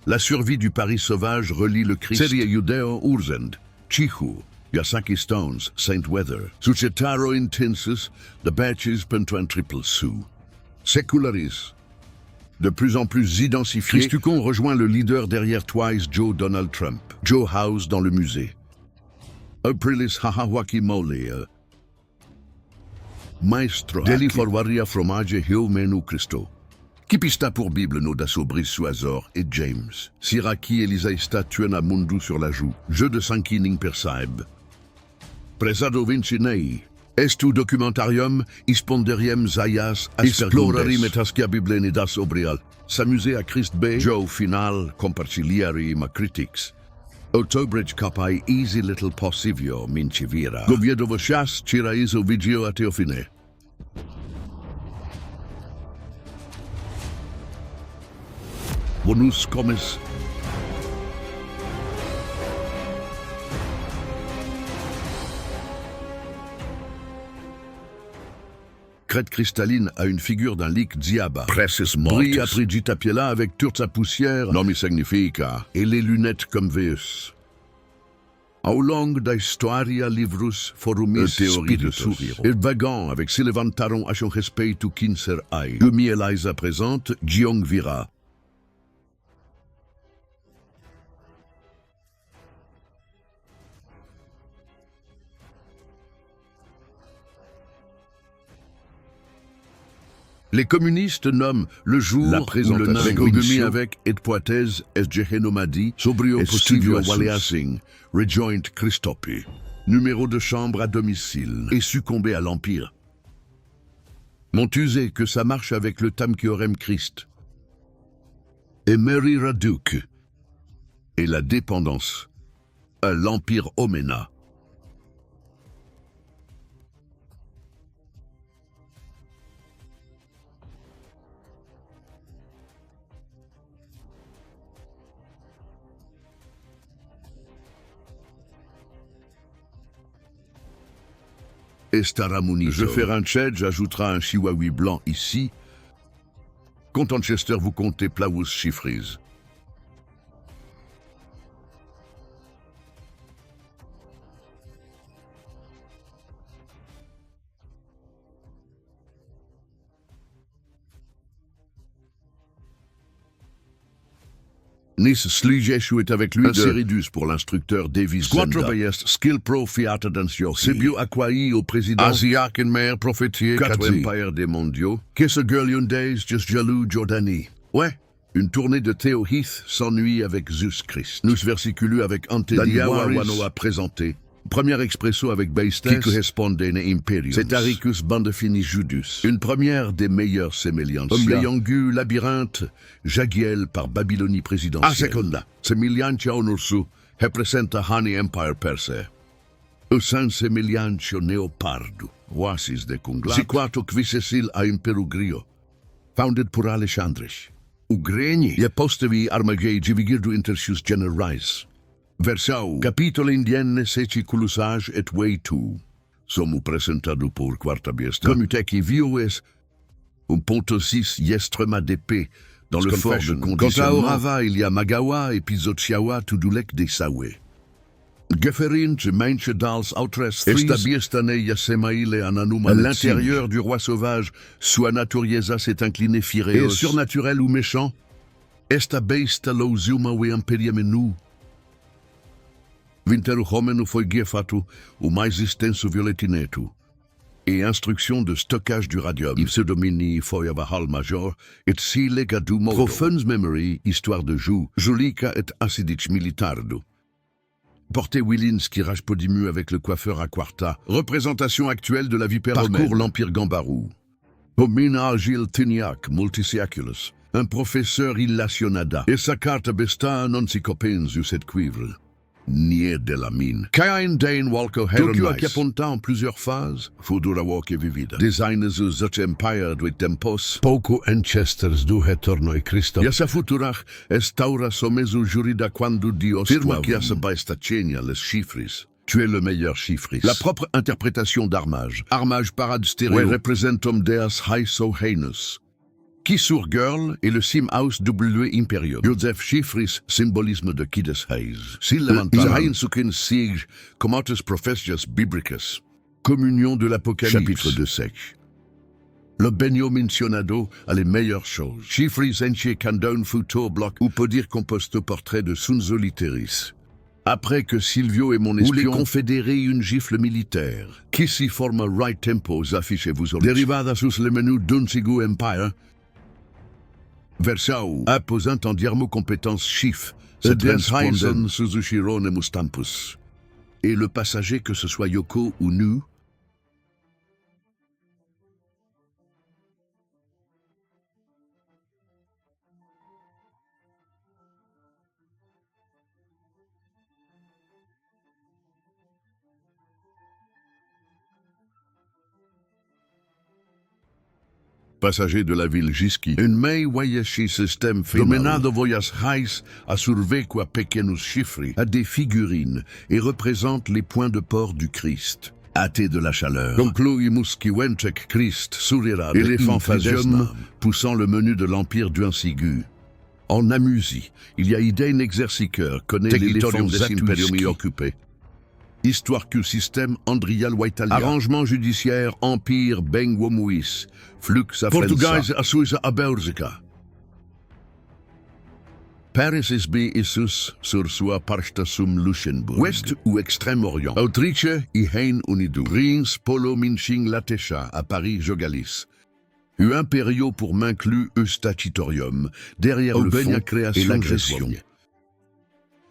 La survie du Paris sauvage relie le Christ. Seria Judeo Urzend, Chihu, Yasaki Stones, Saint Weather, Sucetaro Intensus, The Batches Pentuan Triple Sue. Secularis. De plus en plus identifié, Christucon rejoint le leader derrière Twice, Joe Donald Trump. Joe House dans le musée. Aprilis Hahawaki Mole. Maestro. Deli Forwaria Fromage Hill Menu Christo. Kipista pour Bible no da Sobris Suazor et James. Siraki Elisaista Tuena Mundu sur la joue. Jeu de Sanki Ning Persaib. Presado Vincinei. Estu documentarium, isponderiem Zayas, Explorari metascia biblenidas obrial. S'amuser à Christ B. Joe final, comparciliari ma critics. Autobridge capai easy little possivio mincivira. Goviedovo chas, ciraiso vigio a teofine. Bonus comis. Crête cristalline a une figure d'un lik diaba. Precis mortis. Brille aprigita piela avec toute sa poussière. Nomi significa. Et les lunettes comme Veus. Au long da historia livrus forumis spiritus. Et vagant avec se levantaron a son respeitu quincer ai. Gumi Eliza présente, Giong Vira. Les communistes nomment le jour la présentation avec et poitez es gehenomadi sobrio studio waleasing rejoint Christopi. Numéro de chambre à domicile et succomber à l'Empire. Montusé que ça marche avec le Tamkiorem Christ. Et Mary Raduk. Et la dépendance à l'Empire Omena. Je ferai un tchède, j'ajoutera un chihuahua blanc ici. Contenchester vous comptez Plavus Chiffres. Nice Sligeshu est avec lui de Seridus pour l'instructeur Davis Zenda. Skill Pro Fiat Dancio. Sibio Aquai au président. Asiak en mer prophétier. 4 Empire des mondiaux. Kiss a Girl Days Just Jalou Jordanie. Ouais. Une tournée de Theo Heath s'ennuie avec Zeus Christ. Nous versiculu avec Antedia Wanoa présenté. Premier expresso avec Beistes, qui correspondent à Imperium. C'est Aricus Bandefini Judus. Une première des meilleures séméliances. Omleyangu, Labyrinthe, Jagiel par Babylonie présidentielle. A seconda. Semiliantia Onursu, representa Hani Empire Perse. Usan semiliancio Neopardu. Oasis de Kungla. Siquato Quisecil a Imperu Grio. Founded por Alexandres. Ugreni. Je postevi armagei Givigirdu Intersius Generais. Versau, capitolo indienne seci culusage et way to. Somu presentado por quarta biesta. Comuteki vios, ponto 6 yestrema d'épée dans le fort de conditionnement. Quant à Orava, il y a Magawa et Pizochiawa Tudulek de Sawe. Geferin, Menche Dals Outres, Esta biestane Yasemaile Ananuma. À l'intérieur du roi sauvage, Sua Naturiesa s'est incliné Fireos. Et surnaturel ou méchant, Esta beista lo zuma we imperiamenu. Vinteru homenu foi gefatu, ou mais extenso violetinetu. Et instruction de stockage du radium. Il se domini foiava hal major, et si legadu modo. Profuns memory, histoire de joue, Julika et acidic militardu. Porté Willins qui rajpodimu avec le coiffeur à Quarta. Représentation actuelle de la vipère romaine. Parcours l'Empire Gambarou. Homina Agile Tiniac, multisiaculus. Un professeur illationada. Et sa carte besta non si copensus et cuivre. Nier de la mine. Kain Dane Walker Tokyo Akiaponta en plusieurs phases. Fudura Walker Vivida. Designers of such empire with tempos. Poco Enchesters du Hetorno e Cristo. Yasa futurach estaura somezu jurida quando Dios firma qui a se baestacenia les chiffres. Tu es le meilleur chiffris. La propre interprétation d'armage. Armage parade stéréo. Ouais, representum deas high so heinous. Kissur Girl et le Sim House W Imperium. Joseph Schifris, symbolisme de Kiddes Hayes. Sillamanta Heinsukin Siege, Comatus Professius Bibricus. Communion de l'Apocalypse. Chapitre de sec. Le Benio Mencionado a les meilleures choses. Schifris Enche Candone Futur Bloc, ou peut dire qu'on poste portrait de Sunzo Literis. Après que Silvio et mon espion... Ou les confédérés une gifle militaire. Qui si forma right tempos affichez-vous Derivada sus le menu d'Unsigu Empire. Versau, apposant en diarmo compétence chiffre, Heisen Suzushiro ne Mustampus. Et le passager, que ce soit Yoko ou Nu, passager de la ville Jiski. Une mei wayashi système dominado voyas hais a survécu a pequenos chiffres, a des figurines et représente les points de port du Christ. Hâté de la chaleur. Concluimus qui wenchek Christ sourira éléphant phasium poussant le menu de l'empire du Insigu. En Amusie, il y a idée exerciteur connaît l'éléphant des impériums occupés. Histoire que système Andrial Waitalia. Arrangement judiciaire Empire Bengwomuis. Flux à Portugais à Suisse à Belgica. Paris is B Isus sur sua Parstasum Luxembourg. Ouest ou Extrême-Orient. Autriche y Hein Unidu. Prince Polo Minching Latesha à Paris Jogalis. U Imperio pour m'inclus Eustachitorium. Derrière le fond et l'agression.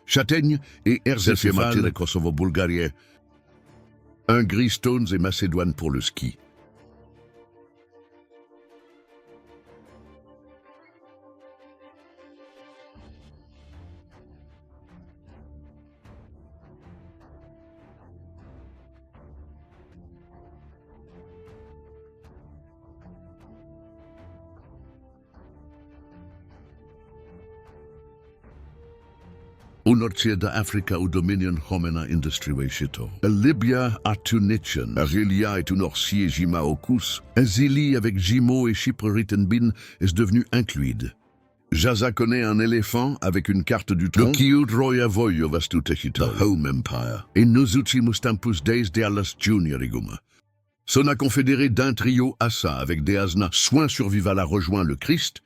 Châtaigne et Erzéphale et Kosovo-Bulgarie. Hongrie, Stones et Macédoine pour le ski. Unortia da Africa u Dominion Homena Industry Weshito. Libya a Tunitchen. Arilia est unorcie Jima Okus. Zili avec Jimo et Chypre Rittenbin est devenu incluide. Jaza connaît un éléphant avec une carte du tronc. Le Kiud Roya Voyo Vastu Techito. The Home Empire. Et Nozuchi Mustampus Days Dealas Junior Iguma. Sona confédéré d'un trio Assa avec Deasna. Soin survival a rejoint le Christ.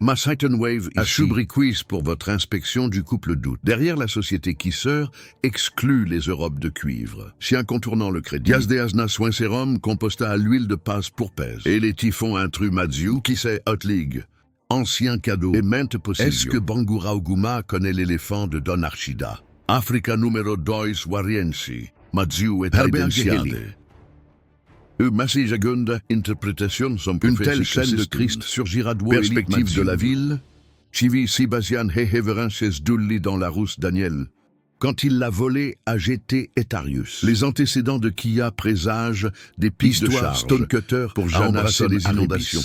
Massighton Wave a Chubriquis pour votre inspection du couple d'août. Derrière la société Kisseur, exclut les Europes de cuivre. Chien contournant le crédit. Yazdeasna Soin Sérum composta à l'huile de passe pour pèse. Et les typhons intrus Madziu, qui c'est Hot League. Ancien cadeau et mente possession. Est-ce que Bangura Oguma connaît l'éléphant de Don Archida? Africa numéro 2 Wariensi. Madziu est identifié. Massi Jagunda, interprétation son une telle scène de Christ surgira de perspective de la ville. Chivi Sibasian Heheverences Dulli dans la rousse Daniel. Quand il l'a volé à GT Etarius. Les antécédents de Kia présagent des pistes de charge. Stonecutter pour embrasser les inondations.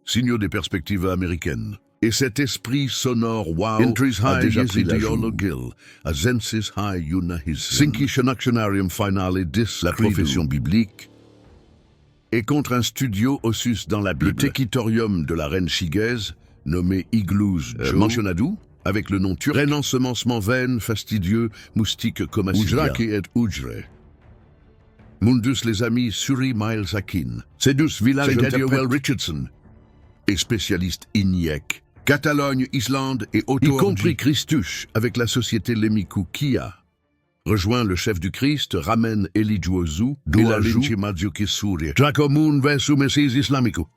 Signaux des perspectives américaines. Et cet esprit sonore wow a déjà pris la joue. A Zensis High Yuna His Sinki Shanaktionarium Finale 10 la profession biblique. Et contre un studio Ossus dans la Bible. Le techitorium de la reine Chiguez, nommé Iglouz Manchonadou, avec le nom turc. Reine ensemencement vaine, fastidieux, moustique comme Ujra qui est Ujre. Mundus les amis Suri Miles Akin. Sedus village Well Richardson. Et spécialiste Ignac. Catalogne, Islande et Otto. Y compris Christuche, avec la société Lemiku Kia. Rejoint le chef du Christ, ramène Elijiozu, et la Linchi Madjuki Souria. Dracomoun versu Messis Islamico.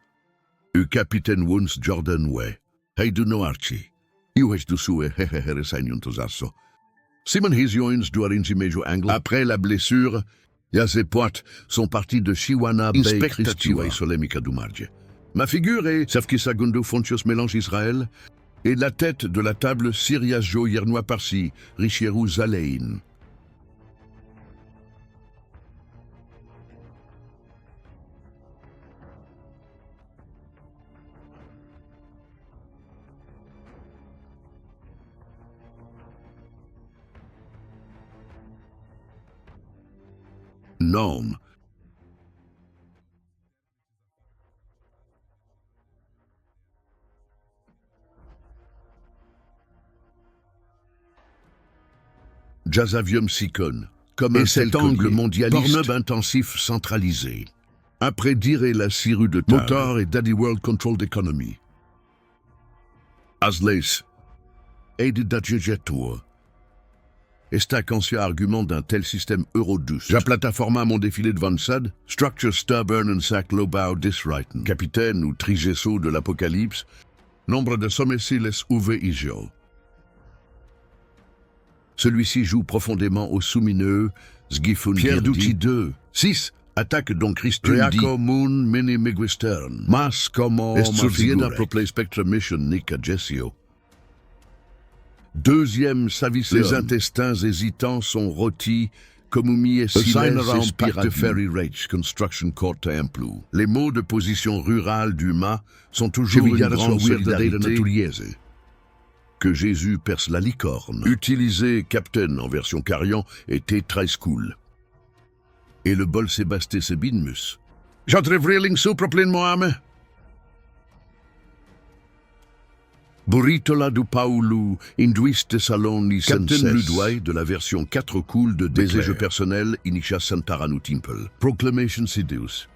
U capitaine Wuns Jordan Way. Heidu no Archie. Iues du sue hehehere sagnuntosasso. Simon Hisioins du Arinci Mejo Angle. Après la blessure, Yazepoat sont partis de Chiwana Bay Christua et Solemika du Marge. Ma figure est Safkisagundu Fontios Mélange Israël et la tête de la table Sirias Jo Yernois Parsi, Richierou Zalein. Non. Jazavium Sicon, comme un cet angle mondialiste, Pornhub intensif centralisé. Après dire et la scie de table, Motor et Daddy World Controlled Economy. Asleis, aided d'adjegetur. Esta cancia argument d'un tel système eurodus. Ja plataforma mon défilé de Vansad, structure stubborn and sac lobau disreiten. Capitaine ou trigesso de l'apocalypse, nombre de sommeciles uve igio. Celui-ci joue profondément au soumineux, Sgifun Pierre d'Outil 2. 6. Attaque donc Christum Reaco Moon Mini Miguistern. Mas como Est Proplay Spectre Mission Nika Gessio. Deuxième service. Les intestins hésitants sont rôtis, Comumi et Siles Pacte Ferry Rage Construction Court Templu. Les mots de position rurale du mât sont toujours une grande solidarité. Que Jésus perce la licorne. Utilisé Captain en version Carian était très cool. Et le bol Sébasté Sebinmus. J'entre vreling souproplein Mohamed. Burritola du Paulu, Induiste Salon Captain Ludwig de la version 4 cool de Désage personnel Initia Santaranu Temple. Proclamation Sidious.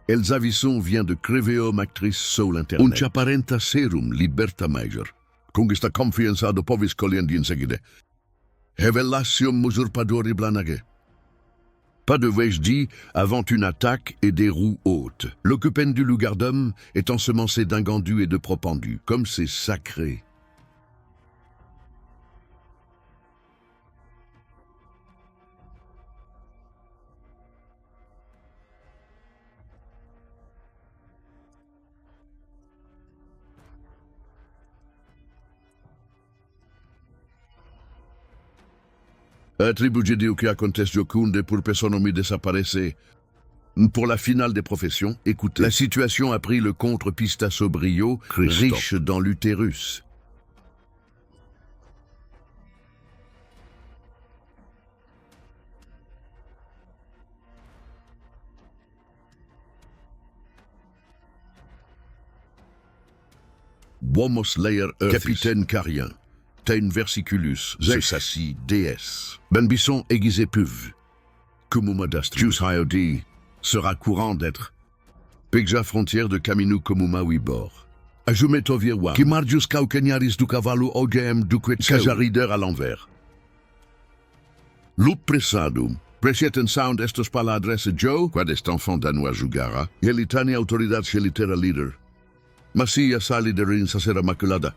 Elsa Visson vient de Creveum actrice Soul Internet. Un chaparenta serum liberta major. Conquista confianza de povis coliendi in seguide. Revelatium usurpadori blanage. Pas de Wejdi avant une attaque et des roues hautes. L'occupant du Lugardum est ensemencé d'ingandus et de propendus, comme c'est sacré. Attribué que acontece Jocunde pour personnomi desaparece. Pour la finale des professions, écoutez. La situation a pris le contre-pista Sobrio, riche dans l'utérus. Womos Layer Capitaine Carien. Tain versiculus, Zesassi, DS. Benbisson aiguisé puv. Kumumadastu. Jus Hyodi sera courant d'être. Pegja frontière de Caminu Komuma Wibor. Ajumetoviewa. Kimarjus Kaukenyaris du Cavallo OGM Duquet Kajarider à l'envers. Lup Presadum. Presiet and sound estos paladres Joe, quad est enfant danois Jugara, Yelitani autoridad shelitera leader. Masia saliderin sacera maculada.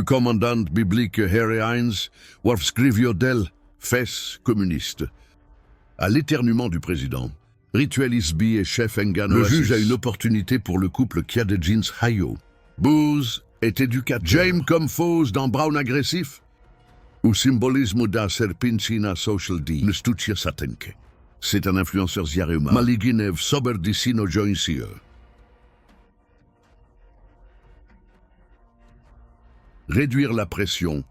Commandant biblique Harry Heinz, warf scrivio del, fesse communiste. À l'éternuement du président, Rituel Isby et chef Engano. Le juge a une opportunité pour le couple Kia de Jeans Hayo. Booze est éducateur. James comme fausse dans Brown agressif. Ou symbolisme da serpincina social di. Nestutia satenke. C'est un influenceur ziareuma. Maliginev sober dicino joinsieux. Réduire la pression.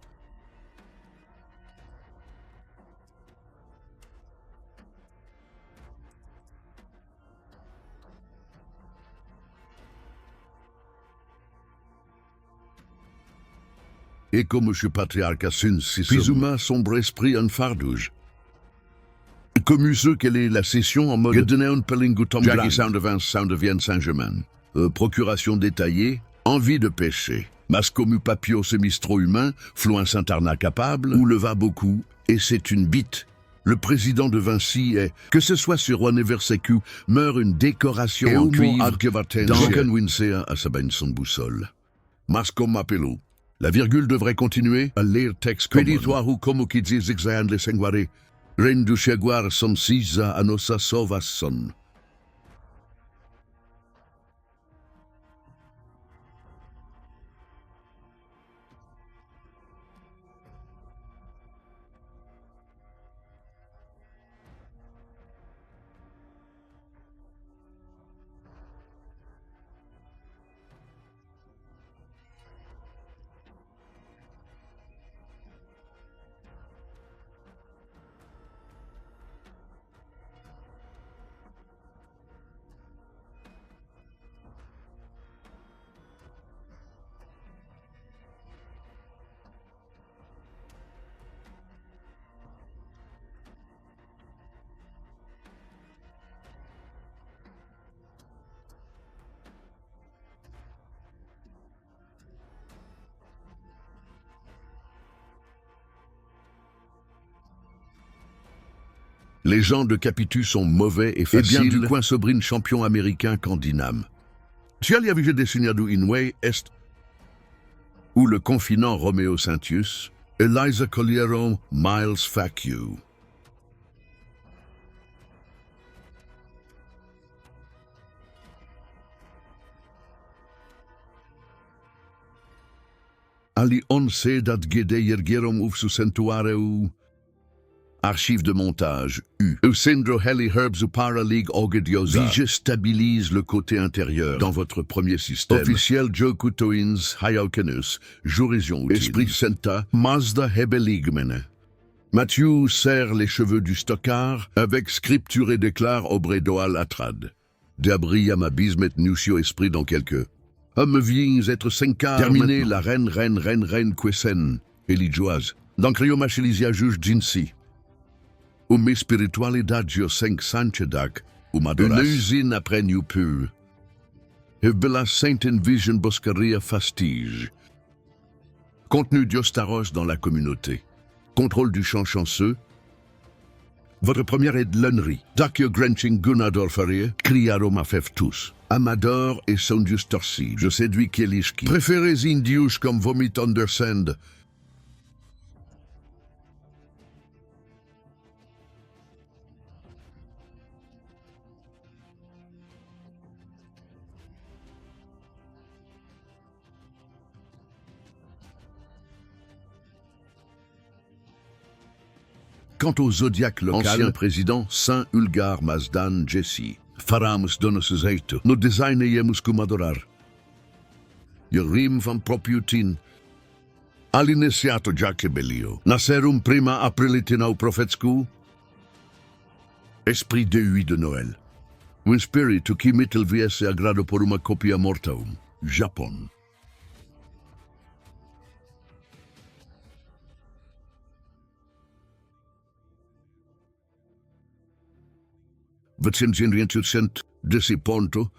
Et comme M. Patriarca Sun Pizuma sombre esprit un fardouge. Comme ceux quelle est la session en mode Gedeneon Pelingutom Jackie Sound of Vince Sound of Vienne Saint-Germain. Procuration détaillée, envie de pêcher. Mascomu papio semistro humain, Floin Saint-Arna capable, ou le va beaucoup, et c'est une bite. Le président de Vinci est, que ce soit sur One Eversecu, meurt une décoration en cuivre, Duncan Winsea à sa son boussole. Mascom Mapelo. La virgule devrait continuer à lire texte common. Péditoirou como qui dit zigzayan le senguare. Reine du cheguar son sisa anosa sovas son. Les gens de Capitu sont mauvais et faciles. Et bien du coin Sobrine champion américain Candinam. Ciali avige dessinado Inway est ou le confinant Roméo Saintius, Eliza Colliero, Miles Facu. Ali onse dat gede yergerom uf susentuareu. Archive de montage, U. Eusindro Heli Herbs ou Paraleague Ogediosa. Vige stabilise le côté intérieur dans votre premier système. Officiel Joku Toins, Hayaukenus, Jurision Utile. Esprit Senta, Mazda Hebeligmene. Mathieu serre les cheveux du stockard avec scripture et déclare Obredoal Atrad. D'abri Amabismet Nusio Esprit dans quelques. Homme viens être 5 quarts. Terminé la reine Quesen, Elijoaz. Dans Criomachélisia juge Jinsi. Me spiritualidade 5 Sanchedak, Madoras. Une usine après New Pu. Et bella Saint Vision Boscaria Fastige. Contenu d'Iostaros dans la communauté. Contrôle du champ chanceux. Votre première est de l'unnerie. Dakio Grenching Gunador Farie, Criaro Mafef tous. Amador et Sondius Torsi. Je séduis Kielishki. Préférez Indius comme Vomit Undersend. Quant au zodiaque local, ancien président Saint Ulgar Mazdan Jesse, Faramus Donos Zeito, no design yemus kumadorar. Yorim van propiutin. All'iniziato Jacques Bellio. Nasserum prima aprilitinau profetscu. Esprit de huit de Noël. Un spiritu qui mittel viesse agrado por uma copia mortaum. Japon. Vățimțin de si ponto.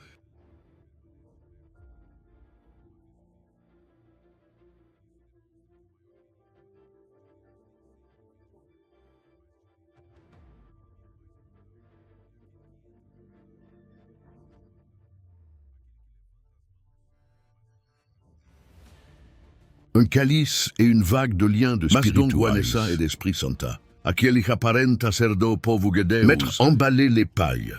Un calice et une vague de liens de spiritualité et d'esprit santa. Aquelich apparenta cerdo povu gedeus. Mettre emballer les pailles.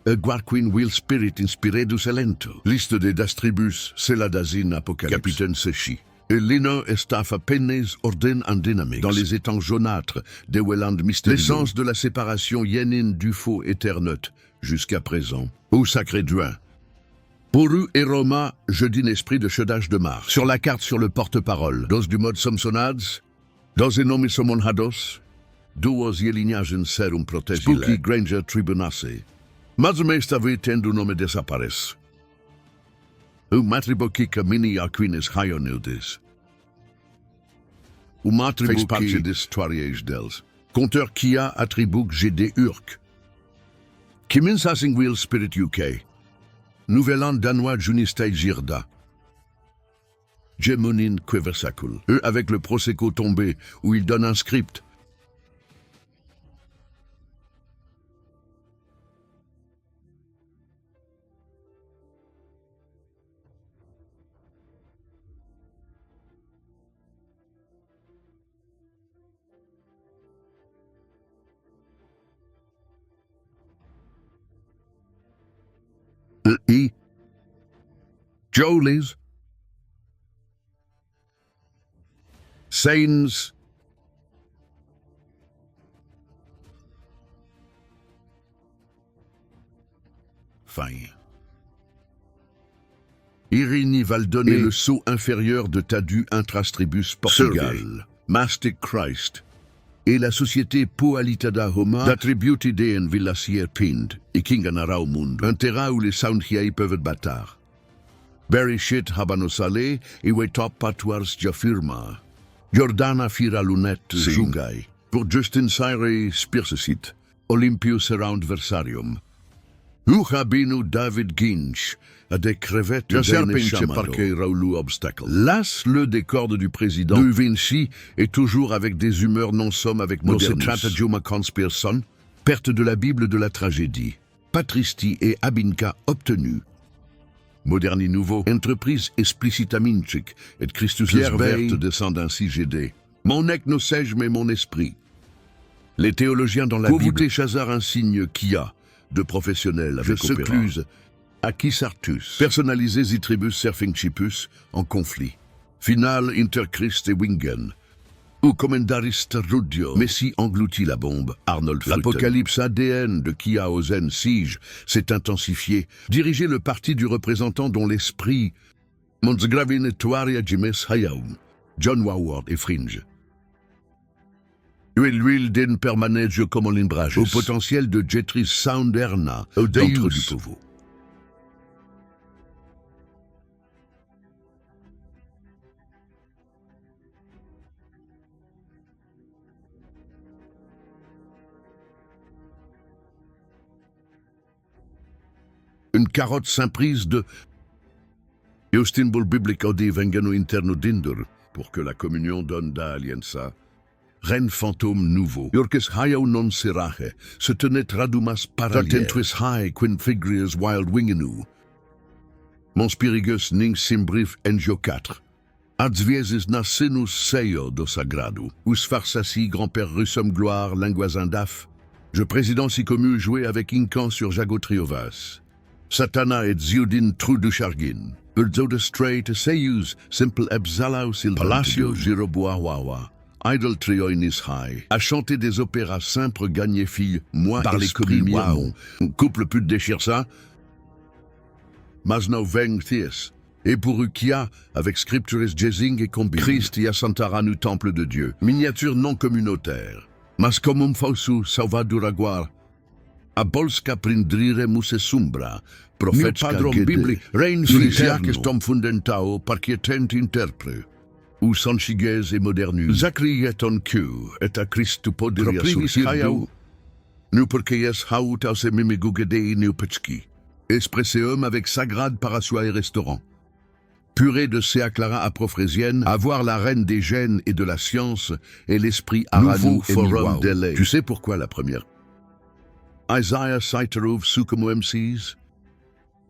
Guarquin will spirit inspiredus elento. Liste des dastribus, celadazin apocalypse. Capitaine Sechi. Lino estafa pennes orden en dynamique. Dans les étangs jaunâtres des Welland mystérieux. L'essence de la séparation Yenin du faux éterneut, jusqu'à présent. Ô sacré Duin. Poru et Roma, jeudi esprit de chedage de Mars. Sur la carte sur le porte-parole. Dos du mode Somsonads. Dos enomis somonhados. Duos yelignagen serum protegile. Spooky Granger tribunace. Mazumestavi tendu nome desapares. O matribokica mini aquines hionildes. O matriboki des toirièges dels. Compteur Kia attribue GD Urk. Kimin Sassing Wheel Spirit UK. Nouvel-An danois Junistei Girda. Gemonin Quiversacul. Eux avec le Prosecco tombé, où il donne un script. Jolies, Sains, fin. Irini Valdone est le sceau inférieur de Tadu Intrastribus Portugal, Mastic Christ, et la société Poalitada Homa d'attributi deen Villassier Pind et Kinganarau Mund, un terrain où les Soundhiai peuvent être bâtards. Berry shit habanosale et we top patoirs jafirma. Jordana fira lunette jungai. Pour Justin Cyre Spirsesit, Olympius Around Versarium. Uhabinu David Ginch, a des crevettes de parquet Raoulou Obstacle. Las, le des cordes du président de Vinci, est toujours avec des humeurs non sommes avec Modernus. Stratagema Conspirson, perte de la Bible de la tragédie. Patristi et Abinka obtenus. Moderni nouveau, entreprise explicita minchic, et Christus Pierre verte descend ainsi GD. Mon nec no sais-je mais mon esprit. Les théologiens dans la Bible. Chazar un signe qui a, de professionnels avec secluse, Acquisartus, personnalisé Zitribus Serfingchipus, en conflit. Final Interchrist et Wingen. Ou Commendarist Rudio, Messi engloutit la bombe, Arnold Frutten. L'apocalypse ADN de Kia Ozen Siege s'est intensifié, dirigé le parti du représentant dont l'esprit Monsgravin et Tuaria Jimes Hayaum, John Waward et Fringe. L'huile d'un permanege comme l'imbrage, au potentiel de Jetris Sounderna, d'entre du Povo. Une carotte s'imprise de Justinbul biblico di vengano interno d'indur, pour que la communion donne da alienza. Reine fantôme nouveau. Yorkes haio non serache, se tenait tradumas paralier. Tatentwis hai quin figrias wild wingenu. Mon spirigus ning simbrif engio 4. Adsviesis nascenus seio do sagrado. Us farsassi grand-père russum gloire linguasin daf. Je président si commu joué avec Incan sur Jago Triovas. Satana et Ziudin trou du Chargin. Urzo de straight seius, simple ebzalaus il Palacio Giroboawawa. Idle Trioinis High. A chanté des opéras simples gagner fille, moi par les commis wow. Couple pute déchire ça. Masno Veng Thies. Et pour Ukia, avec Scripturis Jezing et Combi. Christ y a Santaranu temple de Dieu. Miniature non communautaire. Mascomum fausu salvaduraguar. A Bolska prindrire muse sumbra, profetska gede, rein frisiac estom fundentao parquietent interpre, ou sanchigues et modernus. Zacrieton Q, et a Christu poderia surcirdu, nu perqueies haut aus e mimigugedei neupetski, espresseum avec sagrade parasua et restaurant. Purée de Sea Clara aprofrésienne, avoir la reine des gènes et de la science, et l'esprit Aranu et Forum Delay. Tu sais pourquoi la première? Isaiah Saitaruv Sukumu MCs,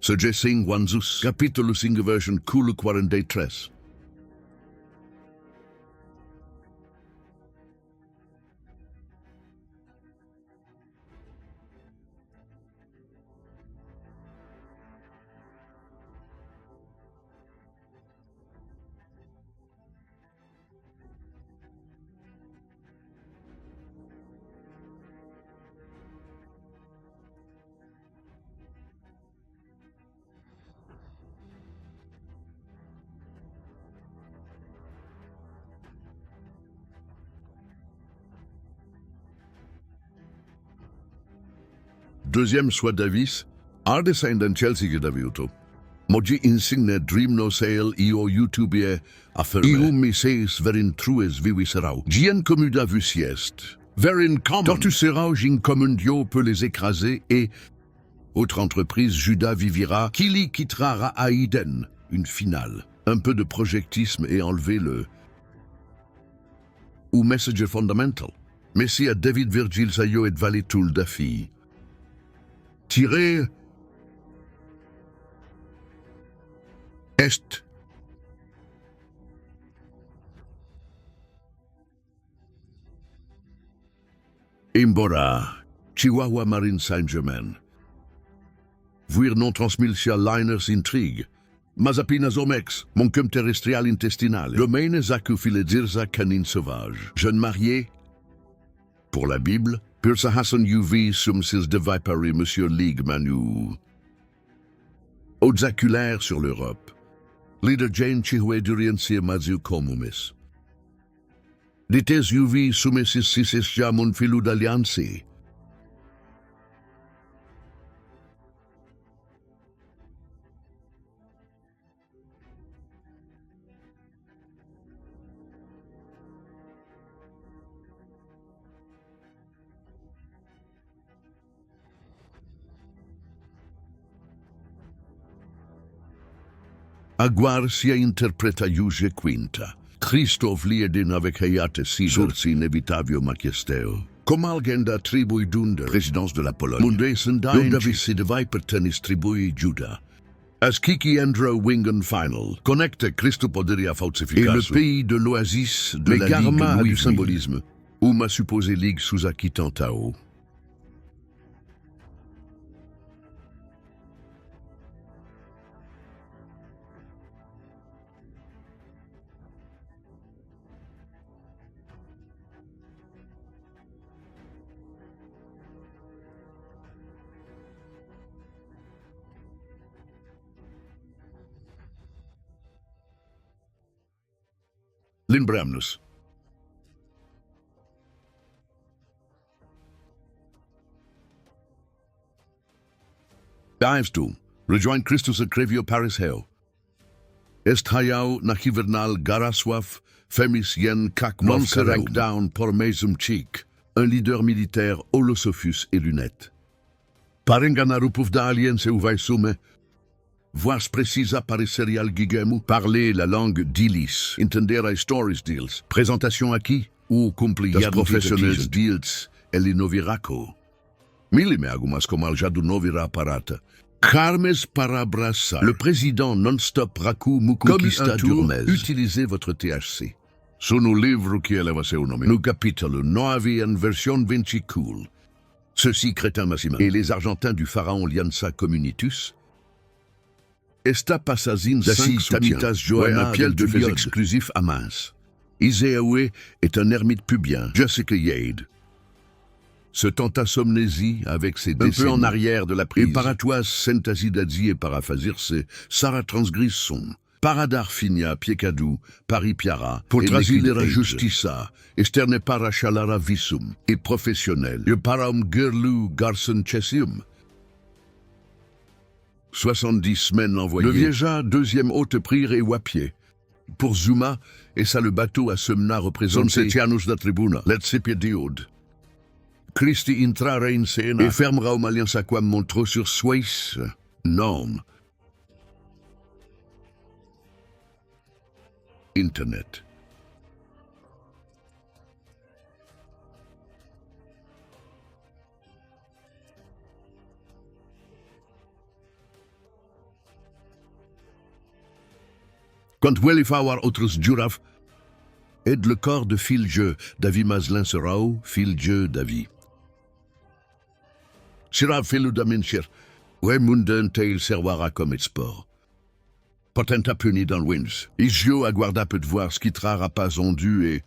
Suggesting Wanzus, Capitolo Singaversion Kulu 43. Deuxième soit Davis, Ardescendant Chelsea Daviuto. Moji insigne dream no sale io YouTubie afferme. Iu mi seis verin trues vivi serau. Gien commuda vusiest. Verin common. Tortu serau gin commundio peut les écraser et... Autre entreprise, Judas vivira, Kili quittera Ra'aiden. Une finale. Un peu de projectisme et enlever le... Ou Messenger Fundamental. Messi à David Virgil Sayo et Valitul Dafi. Tiré Est Imbora Chihuahua Marine Saint-Germain Vuir non transmilcia liners intrigue Mazapina Zomex Moncum terrestrial intestinal Domaine Zakufile Dirza canine sauvage Jeune marié pour la Bible Pursa Hassan UV sumsis de Vipari Monsieur Ligue Manu. Odzaculaire sur l'Europe. Leader Jane Chihue Duriensia Mazu Comumis. Dites UV sumesis sisis jamun filu d'allianci. Aguar sia interpreta iuge quinta. Christoph liedin avec heiate sider. Sursi inevitavio maciesteo. Comalgenda tribui dunder. Présidence de la Pologne. Mundesen davis se devai pertenis tribui Juda. As Kiki Andro Wingen Final. Connecte Christo poderia falsificasu. Et le pays de l'oasis de la Ligue du symbolisme. Ou ma supposée Ligue sous Aquitantao. Lindbramnus. Dives to rejoin Christus Crevio Paris Heo. Est hayao na hivernal garaswaf, femis yen kak non se rank down por mesum cheek, un leader militaire holosophus et lunettes. Parenganarupuf da aliense uvai sume, voix precisa pariserial gigemu, parler la langue d'Ilis, intendera stories deals, présentation à qui? Ou cumpliat professionnels deals, elinoviraco. Milime algumas comal jadu novira apparata. Carmes parabrassa. Le président non-stop raku muconquista d'Urmez. Utilisez votre THC. Sono livro qui eleva seu nome. Nu capitolo noavi en version vinci cool. Ceci crétin massima. Et les Argentins du pharaon Lianza Communitus. Esta passazine 5 tamitas Johanna Piel de faits exclusifs à mince. Iseawe est un ermite pubien. Jessica Yade se tenta somnésie avec ses décennies. Un peu en arrière de la prise. Et paratoise sentasidadzi et paraphasirse, Sarah transgrisson. Paradar finia piecadou, pari piara, pour trasilera justiça, esterne para chalara visum, et professionnel, et param gerlu garson chesium. 70 semaines envoyées. Le Vieja, deuxième haute prise et wapier. Pour Zuma, et ça le bateau à Semna représenté. Son setianus da tribuna, let's diode. Christi intrare in scena et fermera au malienza quam montro sur Suisse. Norme. Internet. Quand Welifawar autres juraf, aide le corps de Fil-Jeu, Davi Maslin Serao, Fil-Jeu Davi. Sirav Filudaminchir, ouais munden tail servara comme sport. Potenta puni dans le winds. Isio aguarda peut voir ce qui trara pas ondu et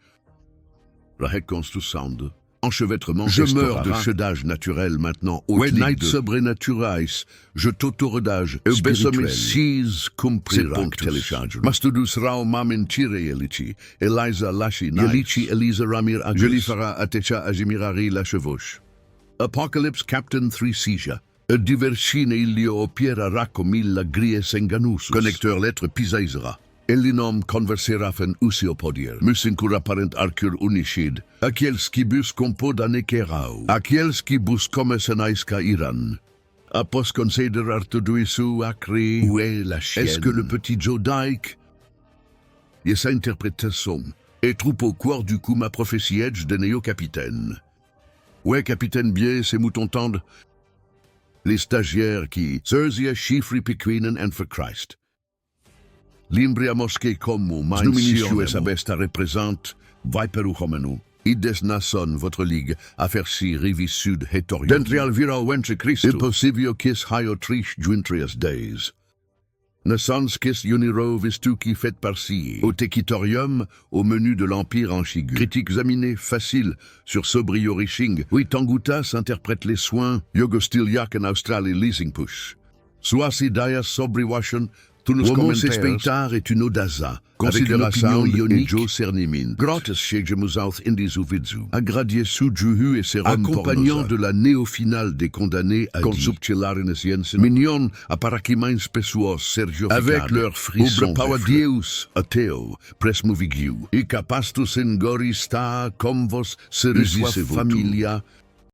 reconstu sound. Enchevêtrement. Je meurs de chedage naturel maintenant. When night sobre naturais, je t'autoredage. Spirituel. Seas compriranctus. Mastudus rao mamin tire elici. Eliza lashi Yelici Elisa Ramir Agus. Jelifara atecha ajimirari la chevauche. Apocalypse Captain 3 Seizure. Diversine ilio opiera racomilla gries enganusus. Connecteur lettre pisaisera. Elinom converserafen usiopodier. Musincura parent arcur unicid. Akielski bus compod anekerau. Akielski bus comesenaiska iran. Apos consider artuduisu acri. Où est la chienne? Est-ce que le petit Joe Dyke? Yes interpretation. Et troupeau quor du coup ma prophétie edge de néo-capitaine. Ouais, capitaine Biais, ces moutons tendent. Les stagiaires qui... Zerzia Schifri Piquinen and for Christ. Limbria mosque como Snuminicio et sa besta représente, Viperu homenu, Ides nason, votre ligue, affairci rivi sud hetorium. Dentrial viral ventre Christo, impossibio quis haio trish juintrias days. Naissance quis uniro vistuki fait par-ci, au tequitorium, au menu de l'Empire Anchigu. Critiques aminées, faciles, sur Sobrio Riching, oui Tanguta s'interprète les soins, Yogostiliak en Australie leasing push. Suasi Daya Sobri Washan, Homo spectar est une audaza, considération ionique, Joe Cernimin, gratis chez Gemousaut Indizu Vidzu, agradié Sujuhu et ses accompagnant de la néo-finale des condamnés à Consubtilarines Jensen, Mignon, Aparakimain Spesuos, Sergio avec leurs frissons, Pauadieus, Ateo, Presmovigiu, Icapastus in Gorista, Comvos, Serisua Familia,